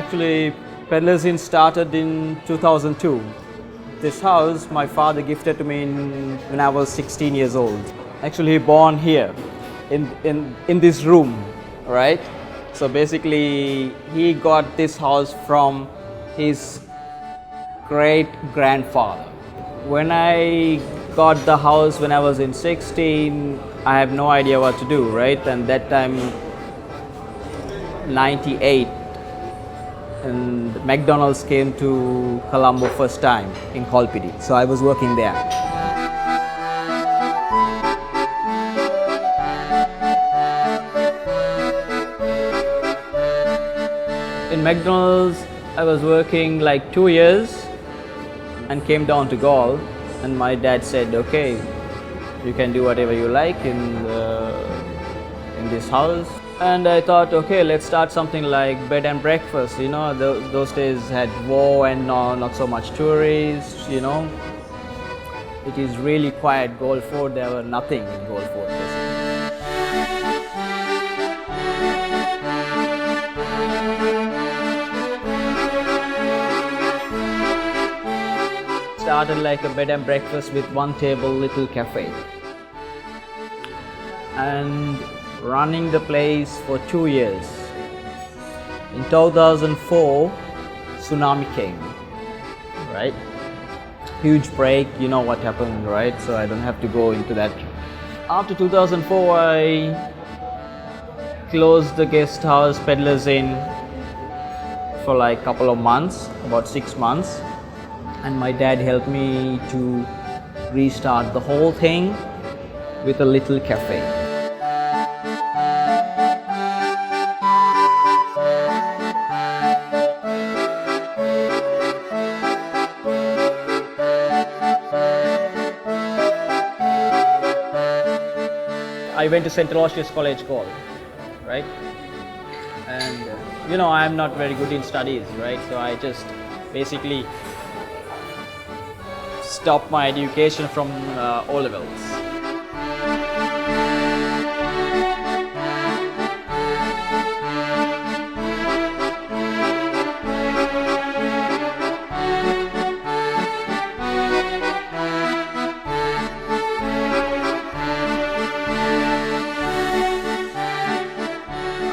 Actually, Pedlar started in 2002. This house my father gifted to me when I was 16 years old. Actually, he born here in this room, right? So basically, he got this house from his great grandfather. When I got the house when I was in 16, I have no idea what to do, right? And that time, 98, and McDonald's came to Colombo first time in Kolpidi. So I was working there. In McDonald's, I was working like 2 years and came down to Gaul, and my dad said, okay, you can do whatever you like in this house. And I thought, okay, let's start something like bed and breakfast. You know, those days had war and not so much tourists, you know. It is really quiet, Gaul Fort. There were nothing in Gaul Fort. Started like a bed and breakfast with one table, little cafe. And running the place for 2 years. In 2004, tsunami came, right? Huge break, you know what happened, right? So I don't have to go into that. After 2004, I closed the guest house, Pedlar's Inn, for like a couple of months, about 6 months. And my dad helped me to restart the whole thing with a little cafe. I went to Central Aloysius College, Gaul, right? And you know, I'm not very good in studies, right? So I just basically stopped my education from O levels.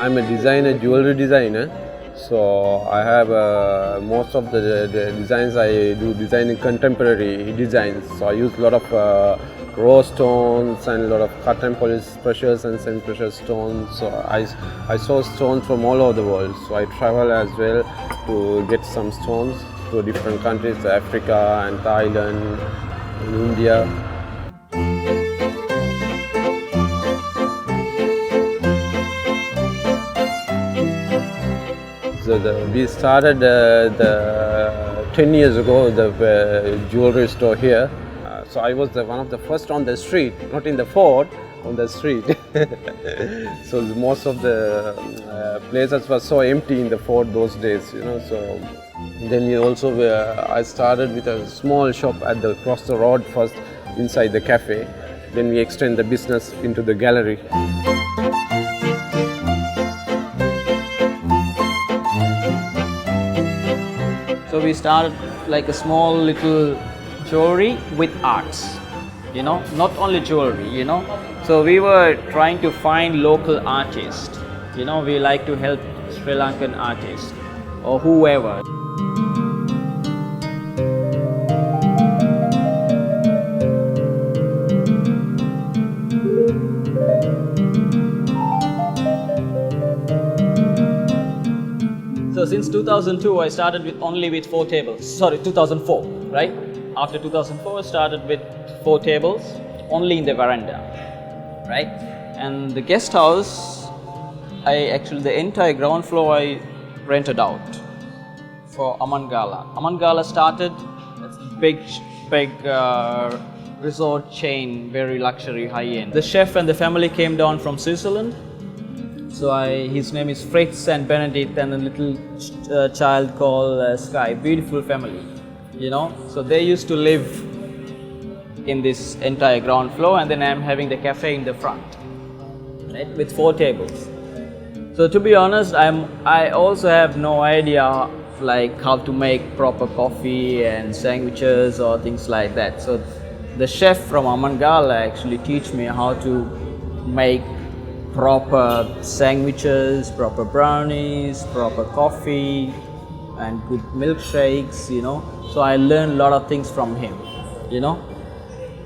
I'm a designer, jewelry designer. So I have most of the designs I do designing contemporary designs. So I use a lot of raw stones and a lot of cut and polish precious and semi-precious stones. So I source stones from all over the world. So I travel as well to get some stones to different countries, Africa and Thailand, and India. So we started 10 years ago the jewelry store here. So I was one of the first on the street, not in the fort, on the street. So most of the places were so empty in the fort those days, you know. So then I started with a small shop across the road first inside the cafe. Then we extend the business into the gallery. So we started like a small little jewelry with arts, you know, not only jewelry, you know. So we were trying to find local artists, you know, we like to help Sri Lankan artists or whoever. So since 2002, I started only with 4 tables. Sorry, 2004, right? After 2004, I started with 4 tables, only in the veranda, right? And the guest house, the entire ground floor I rented out for Amangala. Amangala started, that's a big resort chain, very luxury, high-end. The chef and the family came down from Switzerland. So his name is Fritz and Benedict, and a little child called Sky. Beautiful family, you know. So they used to live in this entire ground floor, and then I'm having the cafe in the front, right, with 4 tables. So to be honest, I also have no idea like how to make proper coffee and sandwiches or things like that. So the chef from Amangala actually teach me how to make proper sandwiches, proper brownies, proper coffee, and good milkshakes, you know. So I learned a lot of things from him, you know.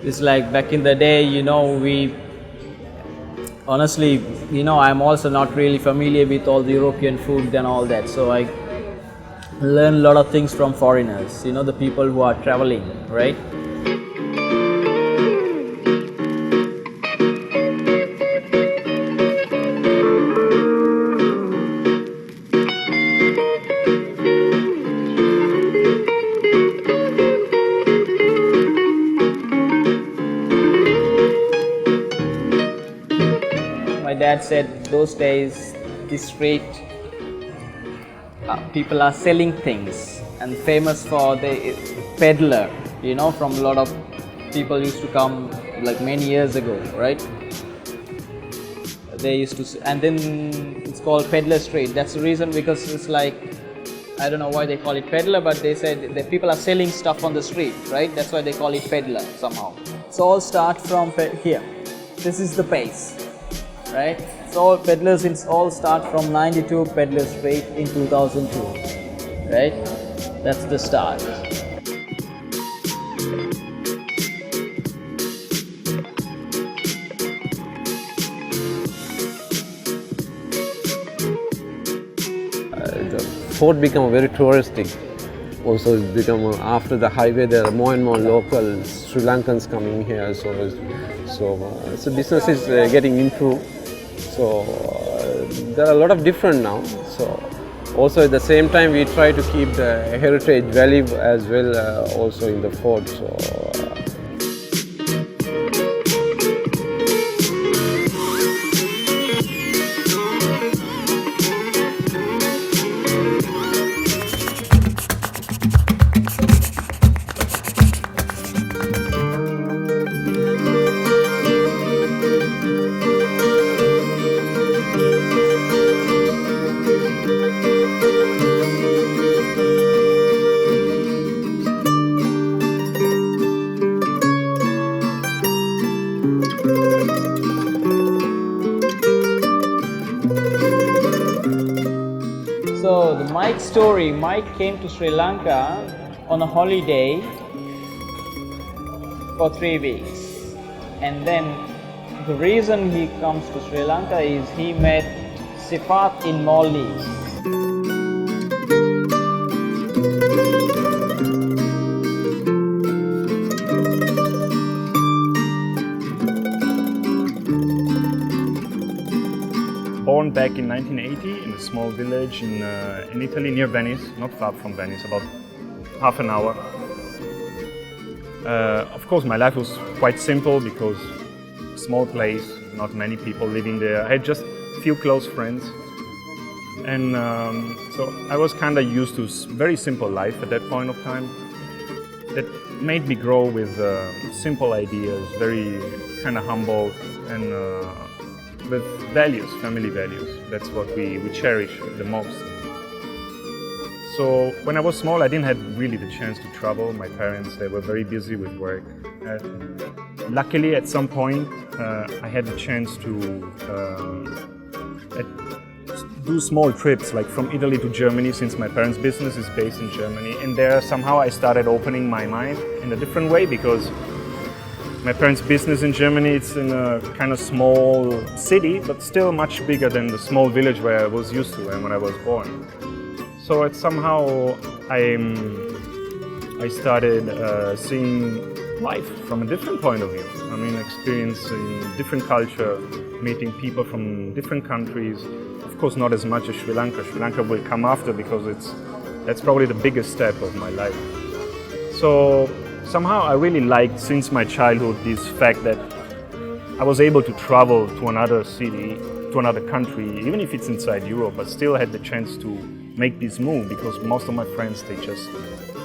It's like back in the day, you know, honestly, you know, I'm also not really familiar with all the European food and all that. So I learn a lot of things from foreigners, you know, the people who are traveling, right? My dad said those days the street people are selling things and famous for the Pedlar, you know, from a lot of people used to come like many years ago, right? They used to, and then it's called Pedlar Street. That's the reason, because it's like, I don't know why they call it Pedlar, but they said that people are selling stuff on the street, right? That's why they call it Pedlar somehow. So all start from here. This is the base, right? So all peddlers all start from 92 Pedlar Street in 2002, right? That's the start. The fort become very touristic. Also, it's become after the highway, there are more and more local Sri Lankans coming here. So business is getting improved. So there are a lot of different now. So also at the same time, we try to keep the heritage value as well also in the fort. So. So the Mike story, Mike came to Sri Lanka on a holiday for 3 weeks, and then the reason he comes to Sri Lanka is he met Sifat in Maldives. Born back in 1980 in a small village in Italy near Venice, not far from Venice, about half an hour. Of course, my life was quite simple because small place, not many people living there. I had just a few close friends, and so I was kind of used to very simple life at that point of time. That made me grow with simple ideas, very kind of humble, and with values, family values. That's what we cherish the most. So when I was small, I didn't have really the chance to travel. My parents, they were very busy with work. Luckily, at some point, I had the chance to do small trips, like from Italy to Germany, since my parents' business is based in Germany. And there, somehow, I started opening my mind in a different way, because my parents' business in Germany, it's in a kind of small city, but still much bigger than the small village where I was used to and when I was born. So it's somehow I started seeing life from a different point of view. I mean, experiencing different culture, meeting people from different countries. Of course, not as much as Sri Lanka. Sri Lanka will come after, because that's probably the biggest step of my life. So somehow I really liked, since my childhood, this fact that I was able to travel to another city, to another country, even if it's inside Europe, but still had the chance to make this move, because most of my friends, they just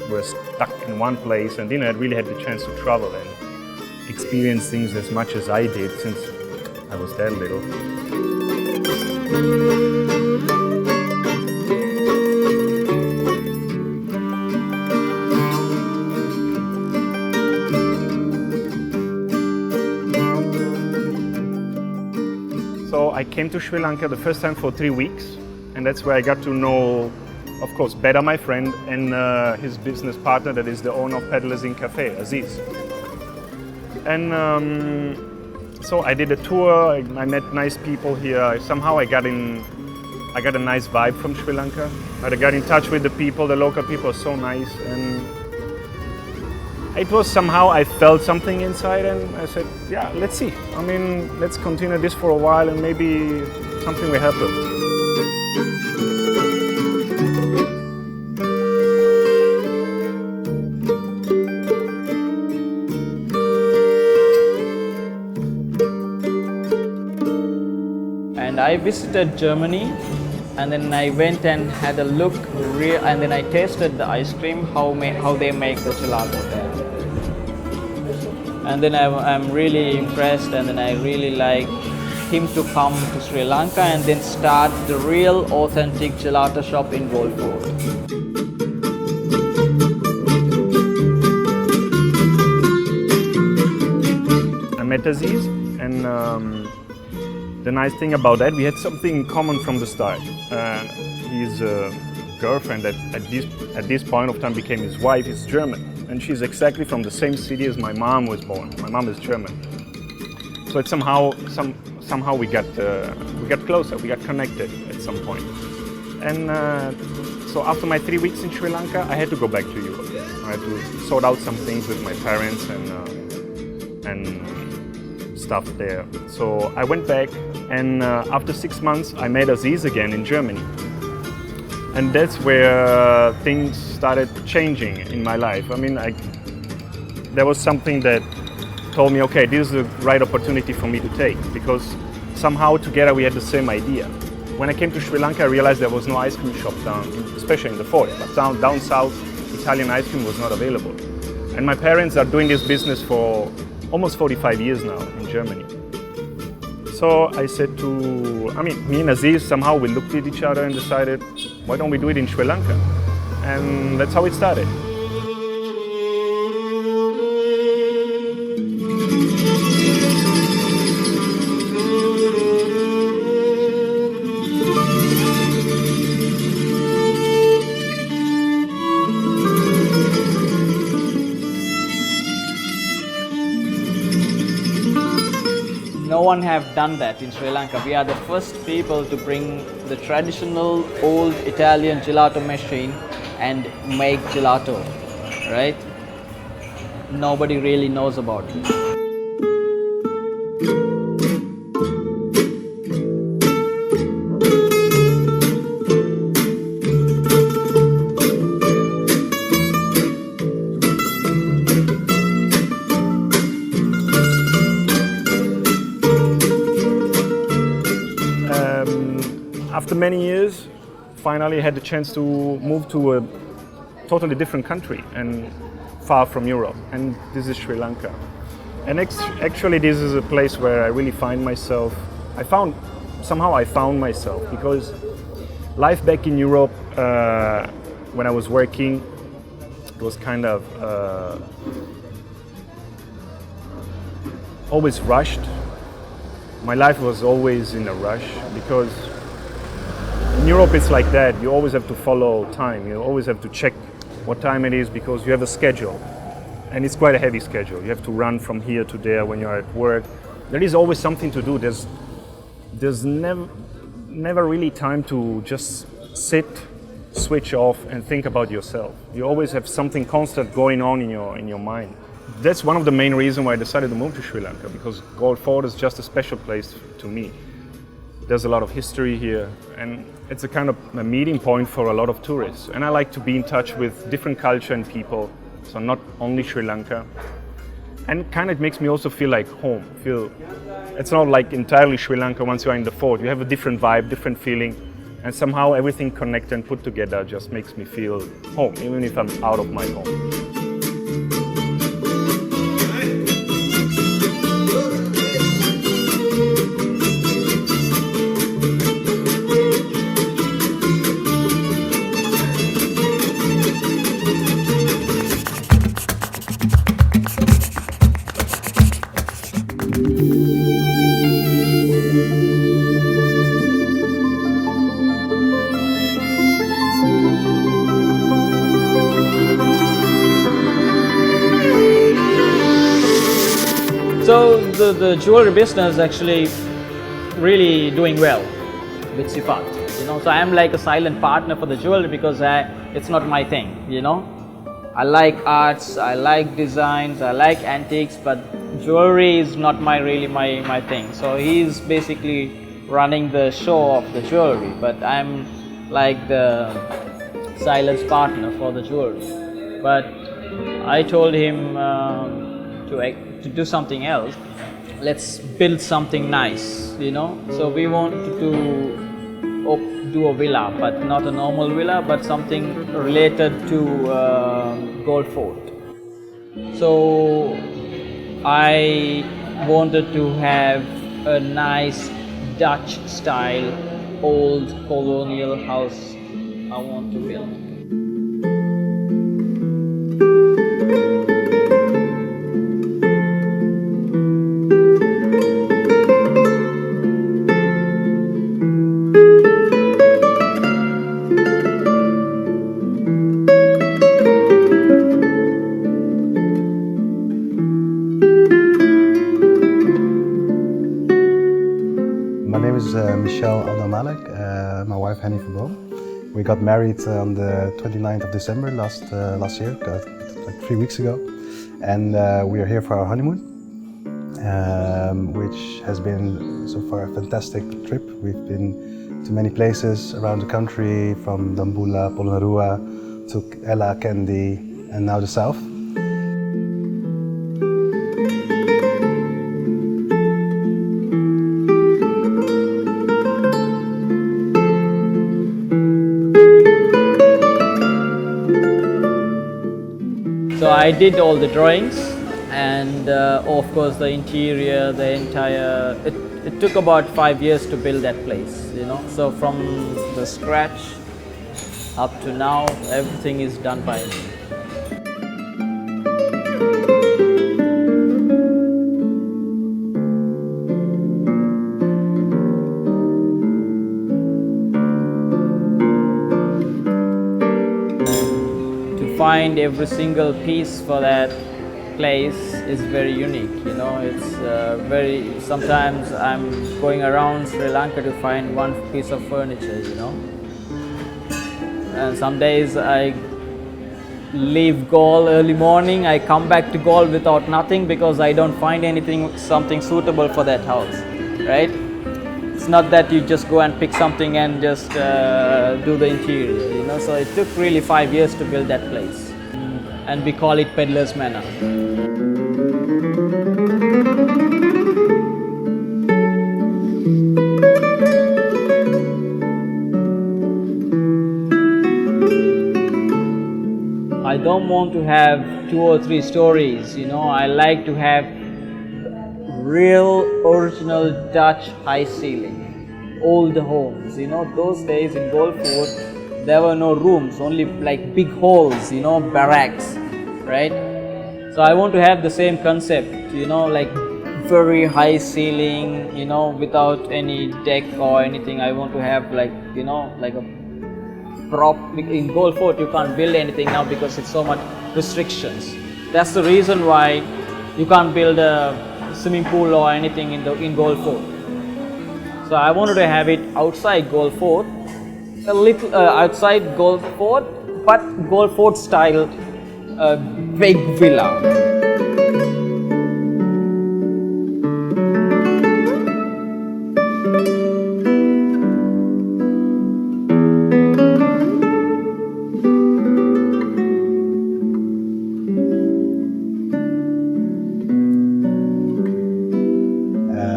were stuck in one place and didn't really had the chance to travel and experience things as much as I did since I was that little. I came to Sri Lanka the first time for 3 weeks, and that's where I got to know, of course, better my friend and his business partner, that is the owner of Pedlar's Inn Cafe, Aziz. And so I did a tour. I met nice people here. Somehow I got a nice vibe from Sri Lanka. I got in touch with the people. The local people are so nice, and it was somehow I felt something inside, and I said, yeah, let's see. I mean, let's continue this for a while, and maybe something will happen. And I visited Germany, and then I went and had a look, and then I tasted the ice cream, how they make the gelato there. And then I'm really impressed, and then I really like him to come to Sri Lanka and then start the real authentic gelato shop in Gold Fort. I met Aziz, and the nice thing about that, we had something in common from the start. His girlfriend that at this point of time became his wife is German, and she's exactly from the same city as my mom was born. My mom is German, so it's somehow we got closer, we got connected at some point. And so after my 3 weeks in Sri Lanka, I had to go back to Europe. I had to sort out some things with my parents and stuff there. So I went back, and after 6 months, I met Aziz again in Germany. And that's where things started changing in my life. I mean, there was something that told me, okay, this is the right opportunity for me to take, because somehow together we had the same idea. When I came to Sri Lanka, I realized there was no ice cream shop down, especially in the fort, but down south, Italian ice cream was not available. And my parents are doing this business for almost 45 years now in Germany. So I said me and Aziz, somehow we looked at each other and decided, why don't we do it in Sri Lanka? And that's how it started. No one have done that in Sri Lanka. We are the first people to bring the traditional old Italian gelato machine and make gelato, right? Nobody really knows about it. After many years, finally I had the chance to move to a totally different country and far from Europe, and this is Sri Lanka. And actually this is a place where I really find myself. I found myself, because life back in Europe, when I was working, it was kind of always rushed. My life was always in a rush, because in Europe it's like that. You always have to follow time. You always have to check what time it is, because you have a schedule. And it's quite a heavy schedule. You have to run from here to there when you're at work. There is always something to do. There's never really time to just sit, switch off and think about yourself. You always have something constant going on in your mind. That's one of the main reasons why I decided to move to Sri Lanka, because Gold Fort is just a special place to me. There's a lot of history here, and it's a kind of a meeting point for a lot of tourists. And I like to be in touch with different culture and people, so not only Sri Lanka. And kind of it makes me also feel like home. It's not like entirely Sri Lanka once you're in the fort. You have a different vibe, different feeling, and somehow everything connected and put together just makes me feel home, even if I'm out of my home. So the jewelry business actually really doing well with Sifat, you know. So I'm like a silent partner for the jewelry because it's not my thing, you know. I like arts, I like designs, I like antiques, but jewelry is not really my thing. So he's basically running the show of the jewelry, but I'm like the silent partner for the jewelry. But I told him to do something else. Let's build something nice, you know. So we want to do a villa, but not a normal villa, but something related to Gold Fort. So I wanted to have a nice Dutch style old colonial house I want to build. My name is Michel Abdelmalek, my wife Henny Verboom. We got married on the 29th of December last year, like 3 weeks ago. And we are here for our honeymoon, which has been so far a fantastic trip. We've been to many places around the country, from Dambulla, Polonnaruwa, to Ella, Kandy, and now the south. So I did all the drawings, and of course the interior, the entire, it took about 5 years to build that place, you know. So from the scratch up to now, everything is done by me. Find every single piece for that place is very unique, you know. It's sometimes I'm going around Sri Lanka to find one piece of furniture, you know. And some days I leave Galle early morning, I come back to Galle without nothing because I don't find something suitable for that house, right? It's not that you just go and pick something and just do the interior, you know. So it took really 5 years to build that place, and we call it Pedlar's Manor. I don't want to have 2 or 3 stories, you know. I like to have real original Dutch high ceiling, old homes, you know. Those days in Gold Fort there were no rooms, only like big halls, you know, barracks, right? So I want to have the same concept, you know, like very high ceiling, you know, without any deck or anything. I want to have like, you know, like a prop. In Gold Fort you can't build anything now because it's so much restrictions. That's the reason why you can't build a swimming pool or anything in Gold Fort. So I wanted to have it outside Gold Fort, a little outside Gold Fort, but Gold Fort style big villa.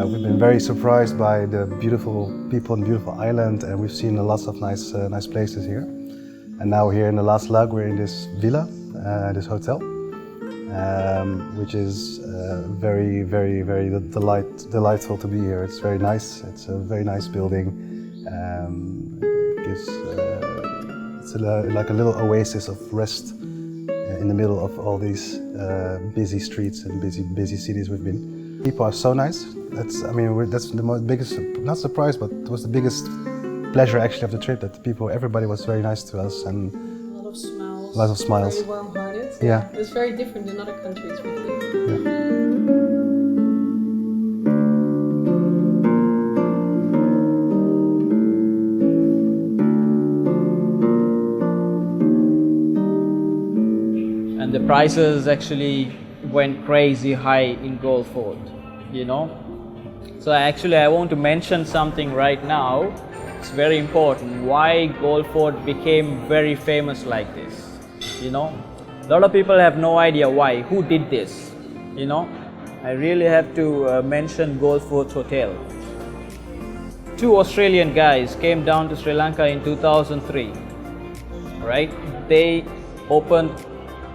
We've been very surprised by the beautiful people and beautiful island, and we've seen lots of nice places here. And now here in the last leg, we're in this villa, this hotel, which is very delightful to be here. It's very nice. It's a very nice building. It's like a little oasis of rest in the middle of all these busy streets and busy cities we've been. People are so nice. That's the biggest, not surprise, but it was the biggest pleasure actually of the trip, that everybody was very nice to us, and a lot of smiles. Lots of smiles. Very warm-hearted. Yeah. It's very different in other countries, really. Yeah. prices actually went crazy high in Gold Fort, you know. So actually I want to mention something right now. It's very important why Gold Fort became very famous like this, you know. A lot of people have no idea why, who did this, you know. I really have to mention Gold Fort Hotel. Two Australian guys came down to Sri Lanka in 2003, right? They opened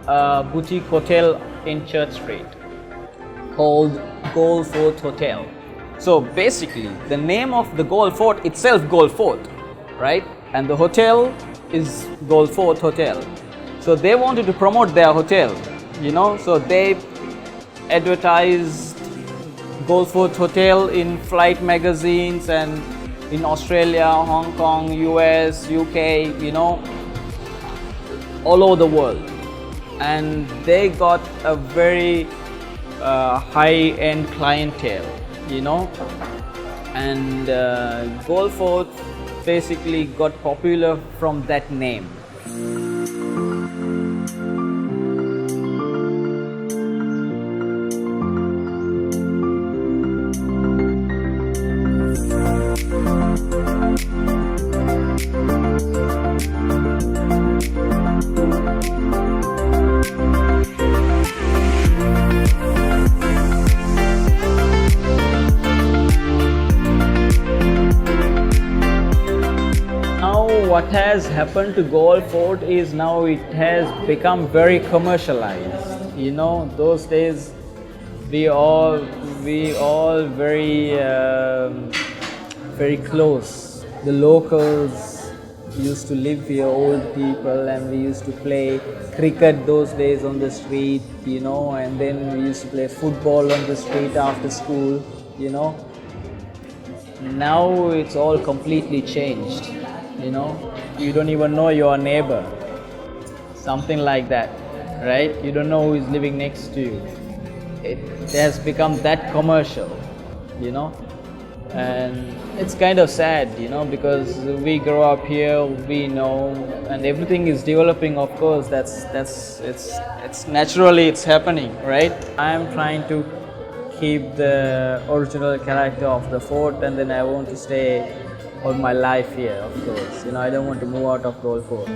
a boutique hotel in Church Street called Gold Fort Hotel. So basically, the name of the Gold Fort itself, Gold Fort, right? And the hotel is Gold Fort Hotel. So they wanted to promote their hotel, you know, so they advertised Gold Fort Hotel in flight magazines and in Australia, Hong Kong, US, UK, you know, all over the world. And they got a very high-end clientele, you know, and Gold Fort basically got popular from that name. What has happened to Gold Fort is now it has become very commercialized. You know, those days we all very very close. The locals used to live here, old people, and we used to play cricket those days on the street, you know, and then we used to play football on the street after school, you know. Now it's all completely changed. You know, you don't even know your neighbor, something like that, right? You don't know who is living next to you. It has become that commercial, you know, and it's kind of sad, you know, because we grow up here, we know, and everything is developing. Of course, it's naturally it's happening, right? I am trying to keep the original character of the fort, and then I want to stay all my life here, of course. You know, I don't want to move out of Gold Fort.